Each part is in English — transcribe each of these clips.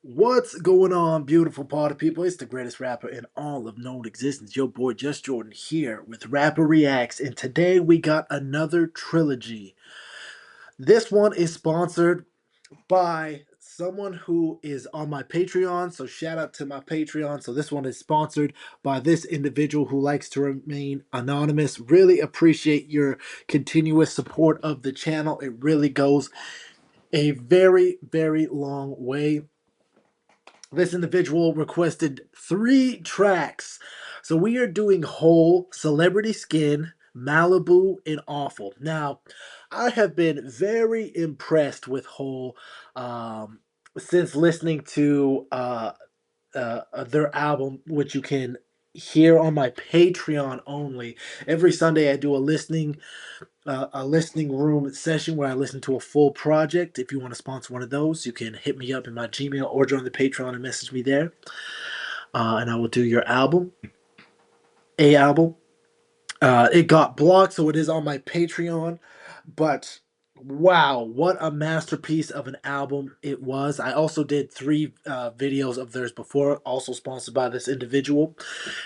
What's going on, beautiful party people? It's the greatest rapper in all of known existence. Your boy JusJrdn here with Rapper Reacts, and today we got another trilogy. This one is sponsored by someone who is on my Patreon, so shout out to my Patreon. So this one is sponsored by this individual who likes to remain anonymous. Really appreciate your continuous support of the channel. It really goes a very, very long way. This individual requested 3 tracks. So we are doing Whole, Celebrity Skin, Malibu, and Awful. Now, I have been very impressed with Whole since listening to their album, which you can hear on my Patreon only. Every Sunday I do a listening room session where I listen to a full project. If you want to sponsor one of those, you can hit me up in my Gmail or join the Patreon and message me there. And I will do your album. It got blocked, so it is on my Patreon. But wow, what a masterpiece of an album it was. I also did 3 videos of theirs before, also sponsored by this individual.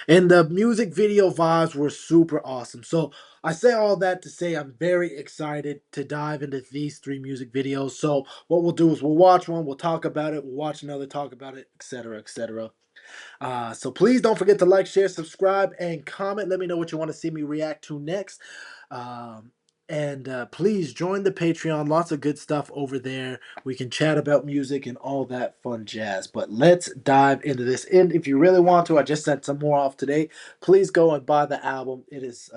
And the music video vibes were super awesome. So I say all that to say I'm very excited to dive into these 3 music videos. So what we'll do is we'll watch one, we'll talk about it, we'll watch another, talk about it, etc., etc. So please don't forget to like, share, subscribe, and comment. Let me know what you want to see me react to next. And please join the Patreon. Lots of good stuff over there. We can chat about music and all that fun jazz. But let's dive into this. And if you really want to, I just sent some more off today. Please go and buy the album. It's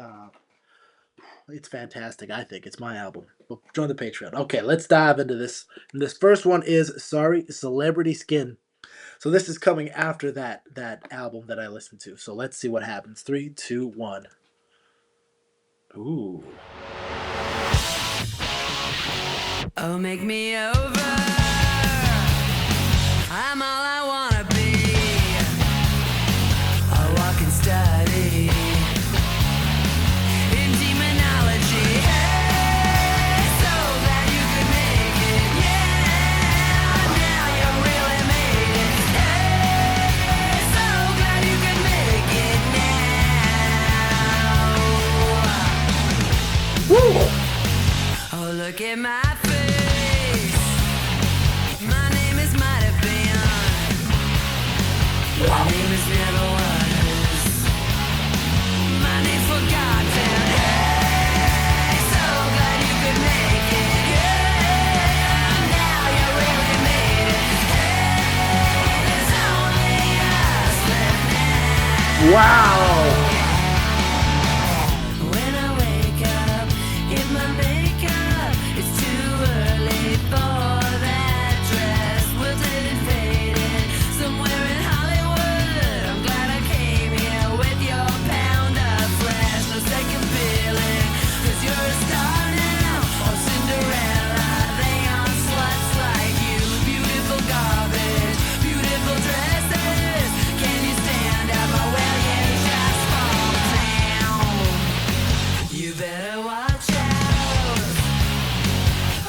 fantastic. I think it's my album. Well, join the Patreon. Okay, let's dive into this. And this first one is Sorry, Celebrity Skin. So this is coming after that album that I listened to. So let's see what happens. 3, 2, 1. Ooh. Oh, make me over. I'm all I wanna be. A walking study in demonology. Hey, so glad you could make it. Yeah, now you really made it. Hey, so glad you could make it now. Woo! Oh, look at my face. My name is might have been. My name is never was. My name's forgotten. Hey, so glad you could make it. Yeah, now you really made it. Hey, there's only us left now. Wow. When I wake up, if my makeup is too early for that dress, wilted and faded, somewhere in Hollywood. I'm glad I came here with your pound of flesh. No second feeling, 'cause you're a star now, or Cinderella. They aren't sluts like you. Beautiful garbage, beautiful dresses. Can you stand up? Oh, well, you just fall down. You better watch out.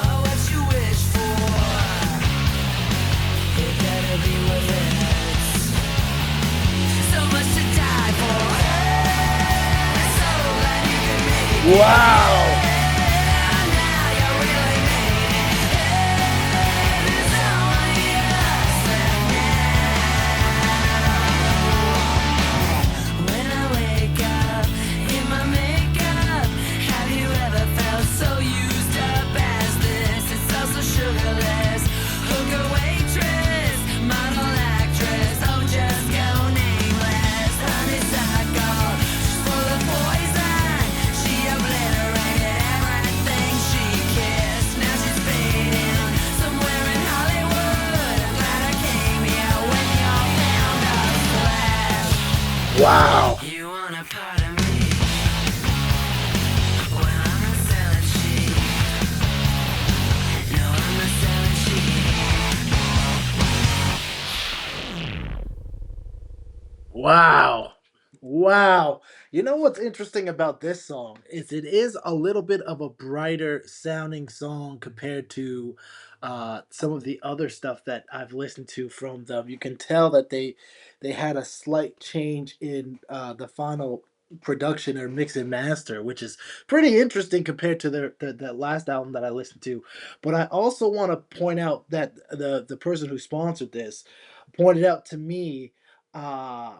Oh, what you wish for. It better be worth it. So much to die for. Hey, so glad you could make it. Wow. Now you really made it. Hey, there's only us left now. When I wake up in my makeup, have you ever felt so used up as this? It's also sugarless. Hooker, waitress, model, actress, oh, just go nameless. Honeysuckle, she's full of poison. She obliterated everything she kissed. Now she's fading somewhere in Hollywood. I'm glad I came here when you're found of flesh. Wow. You want a part of me? Well, I'm not selling cheap. No, I'm not selling cheap. Wow. Wow. You know what's interesting about this song is it is a little bit of a brighter sounding song compared to some of the other stuff that I've listened to from them. You can tell that they had a slight change in the final production or mix and master, which is pretty interesting compared to the last album that I listened to. But I also want to point out that the person who sponsored this pointed out to me uh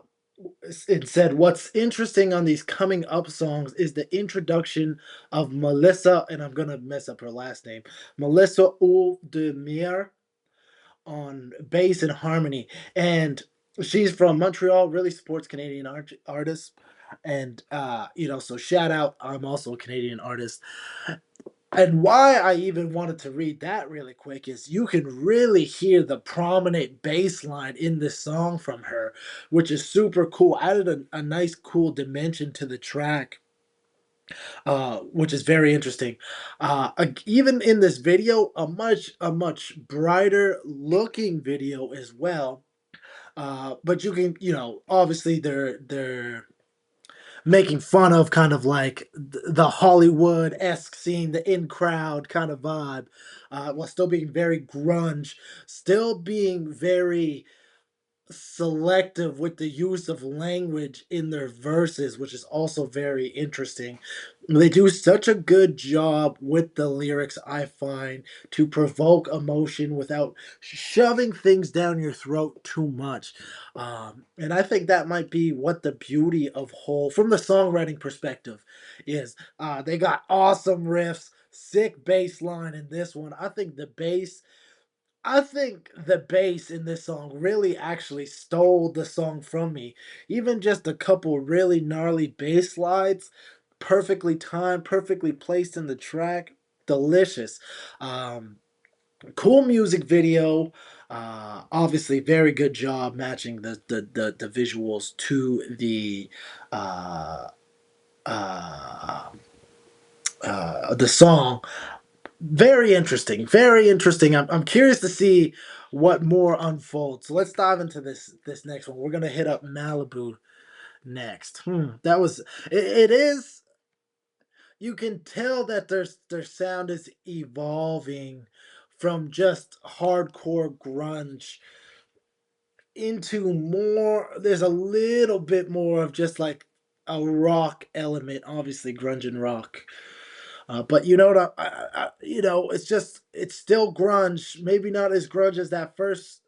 it said what's interesting on these coming up songs is the introduction of Melissa, and I'm gonna mess up her last name, Melissa Oudemire, on bass and harmony. And she's from Montreal, really supports Canadian artists. And so shout out, I'm also a Canadian artist. And why I even wanted to read that really quick is you can really hear the prominent bass line in this song from her, which is super cool. Added a nice, cool dimension to the track, which is very interesting. Even in this video, a much brighter looking video as well. But you can, obviously they're making fun of kind of like the Hollywood-esque scene, the in crowd kind of vibe, while still being very grunge, still being very selective with the use of language in their verses, which is also very interesting. They do such a good job with the lyrics, I find, to provoke emotion without shoving things down your throat too much. And I think that might be what the beauty of whole, from the songwriting perspective, is. They got awesome riffs, sick bass line in this one. I think the bass in this song really actually stole the song from me. Even just a couple really gnarly bass slides, perfectly timed, perfectly placed in the track, delicious. Um, cool music video. Obviously, very good job matching the visuals to uh, uh, the song. Very interesting. Very interesting. I'm curious to see what more unfolds. So let's dive into this next one. We're gonna hit up Malibu next. That was it is you can tell that their sound is evolving from just hardcore grunge into more, there's a little bit more of just like a rock element, obviously grunge and rock. But you know what? It's still grunge. Maybe not as grunge as that first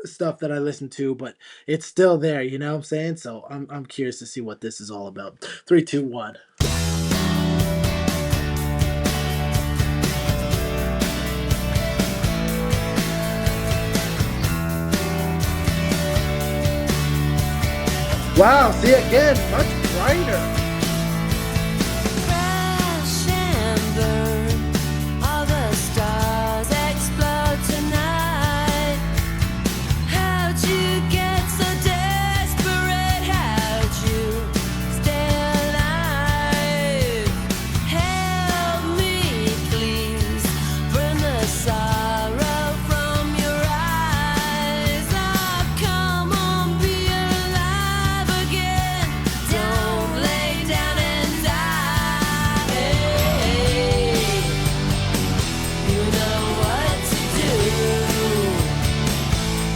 stuff that I listened to, but it's still there. You know what I'm saying? So I'm curious to see what this is all about. Three, two, one. Wow! See again, much brighter. Crash and burn, all the stars explode tonight. How'd you get so desperate? How'd you stay alive? Help me, please, burn the sorrow from your eyes. Oh, come on, be alive again. Don't lay down and die. Hey, you know what to do.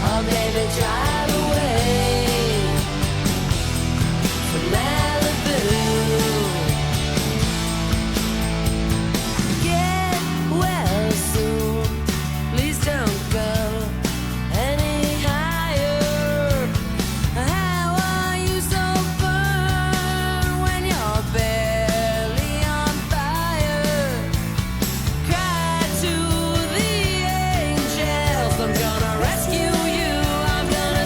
Oh, baby, drive away from Malibu. Get well soon. Please don't go any higher. How are you so burned when you're barely on fire? Cry to the angels. I'm gonna rescue you. I'm gonna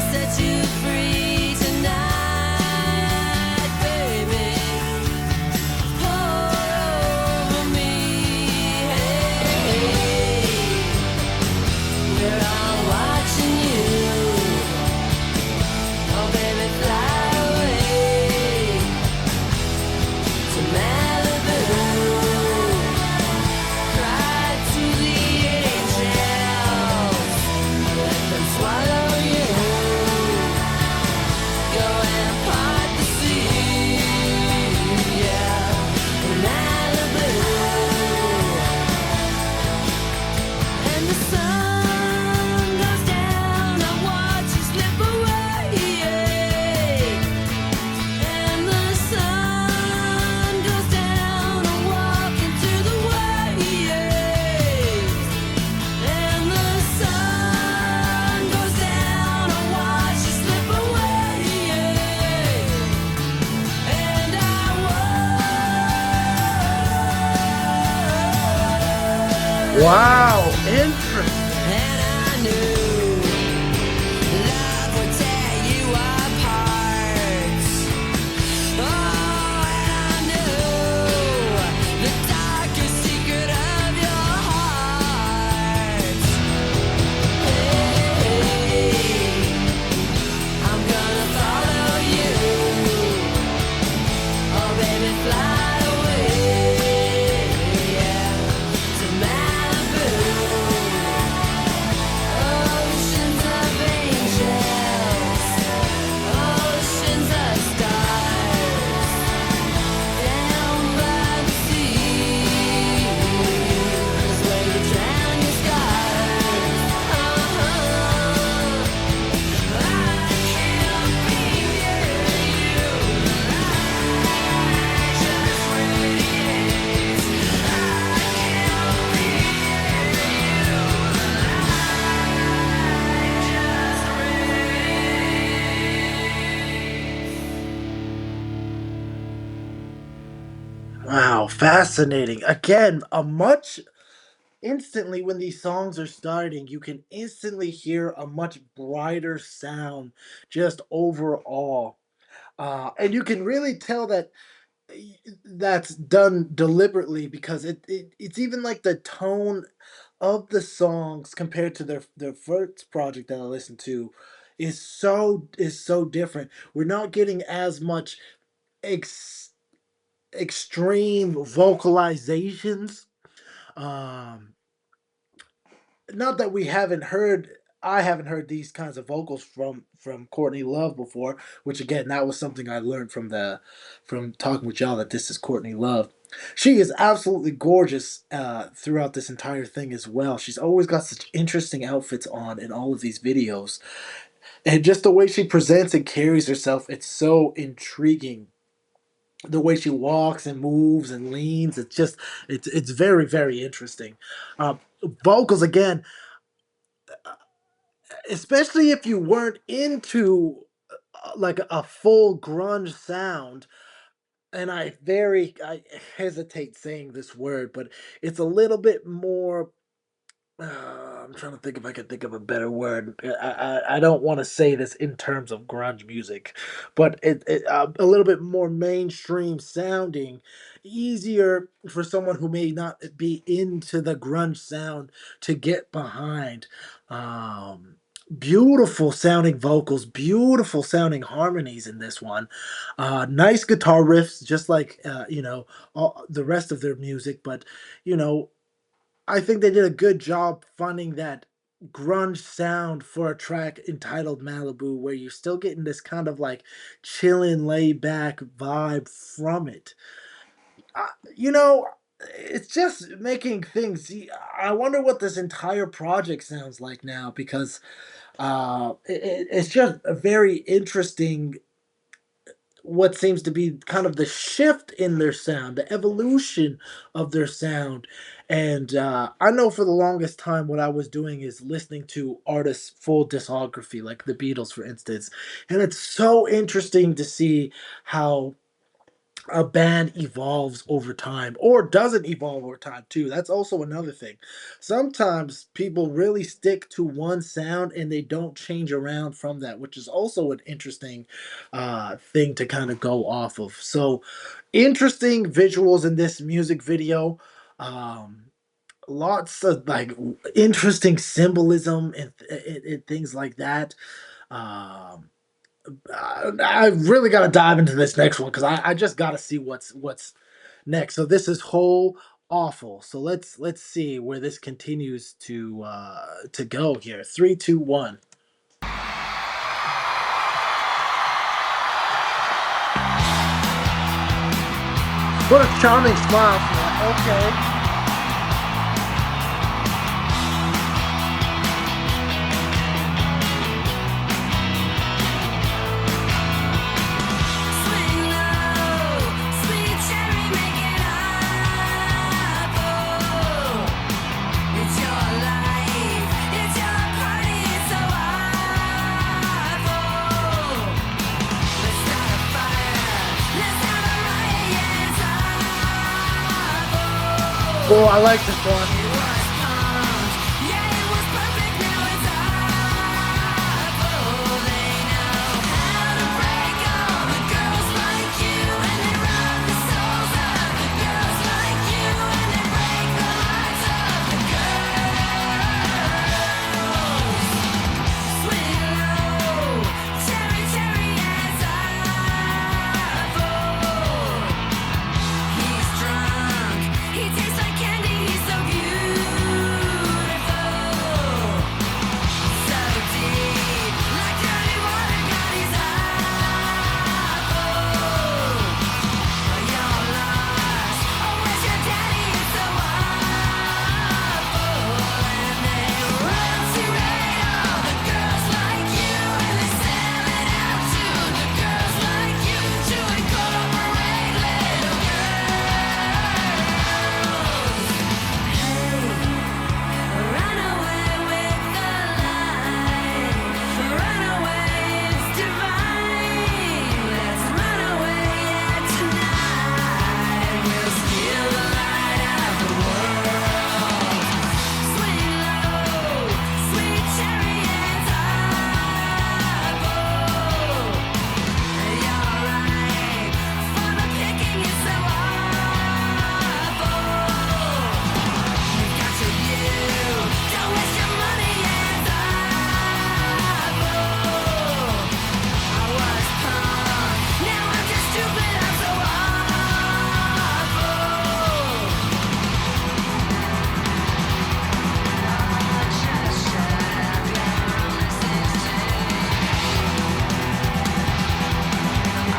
Wow, interesting. And I knew love would tear you apart. Oh, and I knew the darkest secret of your heart. Hey, I'm gonna follow you. Oh, baby, fly away, yeah, to Malibu. Oceans of angels, oceans of stars, down by the sea is where you drown your scars. I can't be near you. I just radiate. I can't be near you. Wow, fascinating. Again, a much instantly when these songs are starting, you can instantly hear a much brighter sound just overall. And you can really tell that that's done deliberately because it's even like the tone of the songs compared to their first project that I listened to is so different. We're not getting as much ex- extreme vocalizations. Um, Not that we haven't heard I haven't heard these kinds of vocals from Courtney Love before, which again, that was something I learned from talking with y'all that this is Courtney Love. She is absolutely gorgeous throughout this entire thing as well. She's always got such interesting outfits on in all of these videos. And just the way she presents and carries herself, it's so intriguing. The way she walks and moves and leans, it's very, very interesting. Vocals again, especially if you weren't into like a full grunge sound, and I hesitate saying this word, but it's a little bit more I'm trying to think if I can think of a better word. I don't want to say this in terms of grunge music, but a little bit more mainstream sounding, easier for someone who may not be into the grunge sound to get behind. Um, Beautiful sounding vocals, beautiful sounding harmonies in this one. Nice guitar riffs, just like all the rest of their music, but you know I think they did a good job finding that grunge sound for a track entitled Malibu, where you're still getting this kind of like chilling, laid back vibe from it. Uh, you know, it's just making things. I wonder what this entire project sounds like now because it's just a very interesting what seems to be kind of the shift in their sound, the evolution of their sound. And I know for the longest time, what I was doing is listening to artists' full discography, like the Beatles, for instance. And it's so interesting to see how a band evolves over time or doesn't evolve over time too. That's also another thing. Sometimes people really stick to one sound and they don't change around from that, which is also an interesting thing to kind of go off of. So interesting visuals in this music video. Um, Lots of like interesting symbolism and things like that. Um, I really got to dive into this next one because I just got to see what's next. So this is whole awful. So let's see where this continues to go here. Three, two, one. What a charming smile. Okay. Swing low, sweet cherry, make it apple. It's your life, it's your party, it's so awful. Let's start a fire, let's have a riot, yeah, it's awful. Oh, I like this one. It was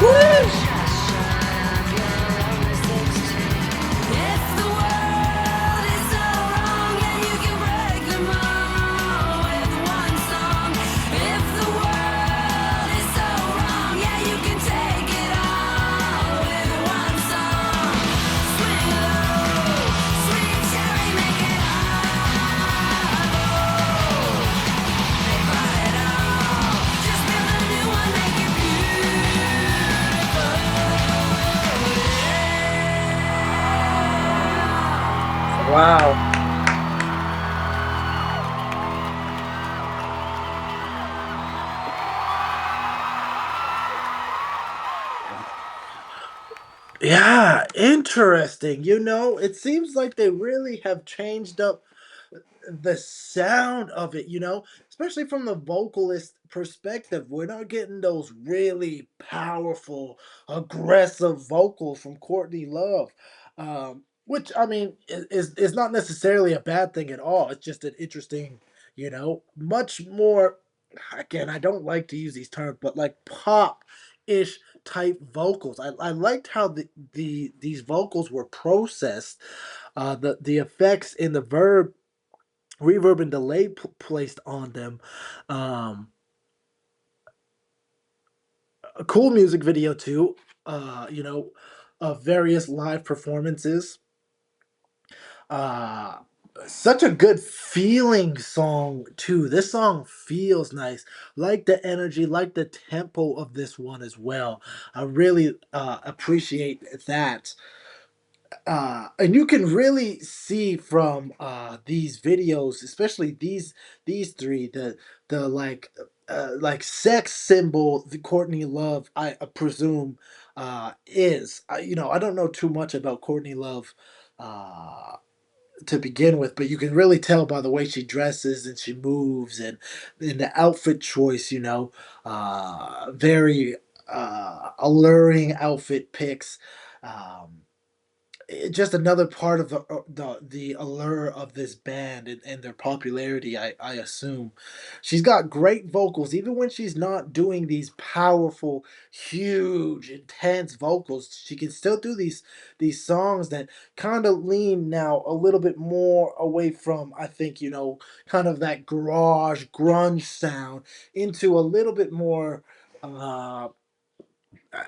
Woo! If the world is so wrong, yeah, you can break them all with one song. If the world is so wrong, yeah, you can take it all with one song. Swing low, sweet cherry, make it hot. They bought it all. Just build a new one, make it beautiful. Wow. Yeah, interesting. It seems like they really have changed up the sound of it, especially from the vocalist perspective. We're not getting those really powerful, aggressive vocals from Courtney Love, which I mean is not necessarily a bad thing at all. It's just an interesting, much more. Again, I don't like to use these terms, but like pop ish type vocals. I liked how these vocals were processed, the effects in the reverb and delay placed on them. Um, a cool music video too. Of various live performances. Uh, Such a good feeling song too. This song feels nice. Like the energy, like the tempo of this one as well. I really appreciate that. And you can really see from these videos, especially these three, the like sex symbol the Courtney Love, I presume, is. I don't know too much about Courtney Love uh, to begin with, but you can really tell by the way she dresses and she moves and in the outfit choice. Very alluring outfit picks. Um, just another part of the allure of this band and their popularity. I assume she's got great vocals, even when she's not doing these powerful, huge, intense vocals. She can still do these songs that kind of lean now a little bit more away from, I think, kind of that garage grunge sound into a little bit more.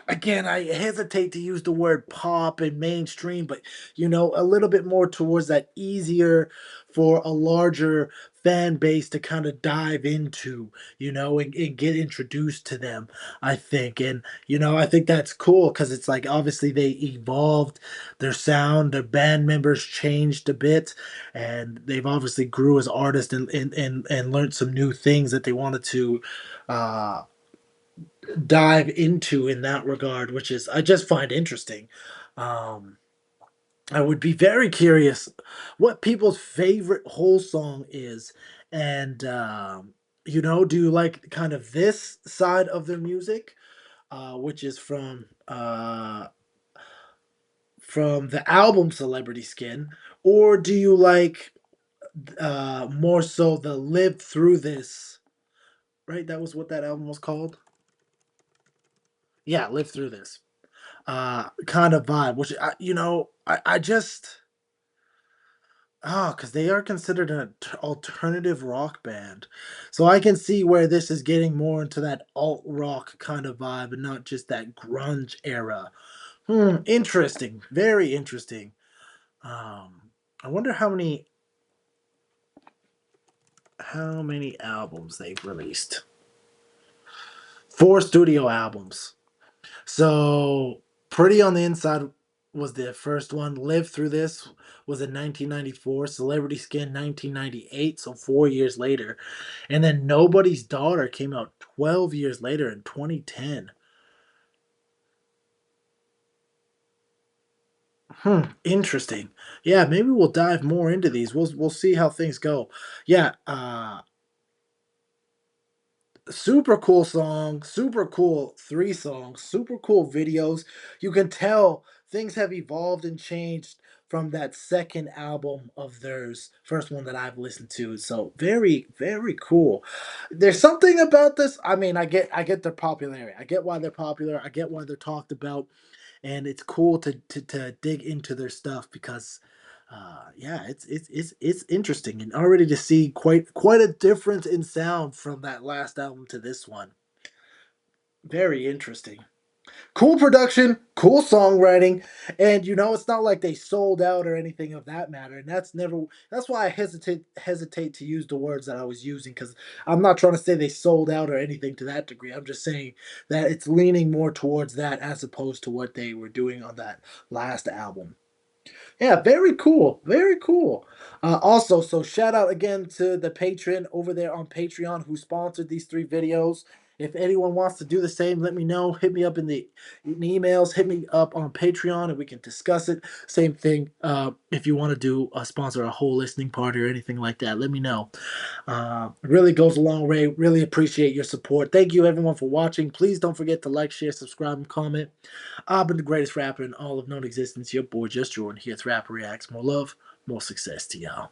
Again, I hesitate to use the word pop and mainstream, but a little bit more towards that easier for a larger fan base to kind of dive into, and get introduced to them, I think. And, I think that's cool because it's like obviously they evolved their sound, their band members changed a bit, and they've obviously grew as artists and learned some new things that they wanted to uh dive into in that regard, which is I just find interesting. Um, I would be very curious what people's favorite whole song is, and do you like kind of this side of their music, which is from the album Celebrity Skin, or do you like more so the Live Through This? Right, that was what that album was called. Yeah, Live Through This. Kind of vibe, which I just because they are considered an alternative rock band, so I can see where this is getting more into that alt rock kind of vibe and not just that grunge era. Interesting, very interesting. Um, I wonder how many albums they've released. Four studio albums. So, Pretty on the Inside was the first one. Live Through This was in 1994. Celebrity Skin 1998, so 4 years later. And then Nobody's Daughter came out 12 years later in 2010. Interesting. Yeah, maybe we'll dive more into these. We'll see how things go. Yeah, super cool song, super cool three songs, super cool videos. You can tell things have evolved and changed from that second album of theirs, first one that I've listened to. So very, very cool. There's something about this. I mean, I get their popularity. I get why they're popular. I get why they're talked about, and it's cool to dig into their stuff because yeah, it's interesting and already to see quite a difference in sound from that last album to this one. Very interesting. Cool production, cool songwriting, and it's not like they sold out or anything of that matter. And that's why I hesitate to use the words that I was using, because I'm not trying to say they sold out or anything to that degree. I'm just saying that it's leaning more towards that as opposed to what they were doing on that last album. Yeah, very cool. Very cool. Also, so shout out again to the patron over there on Patreon who sponsored these three videos. If anyone wants to do the same, let me know. Hit me up in the emails. Hit me up on Patreon and we can discuss it. Same thing. If you want to do sponsor a whole listening party or anything like that, let me know. It really goes a long way. Really appreciate your support. Thank you everyone for watching. Please don't forget to like, share, subscribe, and comment. I've been the greatest rapper in all of known existence. Your boy Just Jordan here. It's Rapper Reacts. More love, more success to y'all.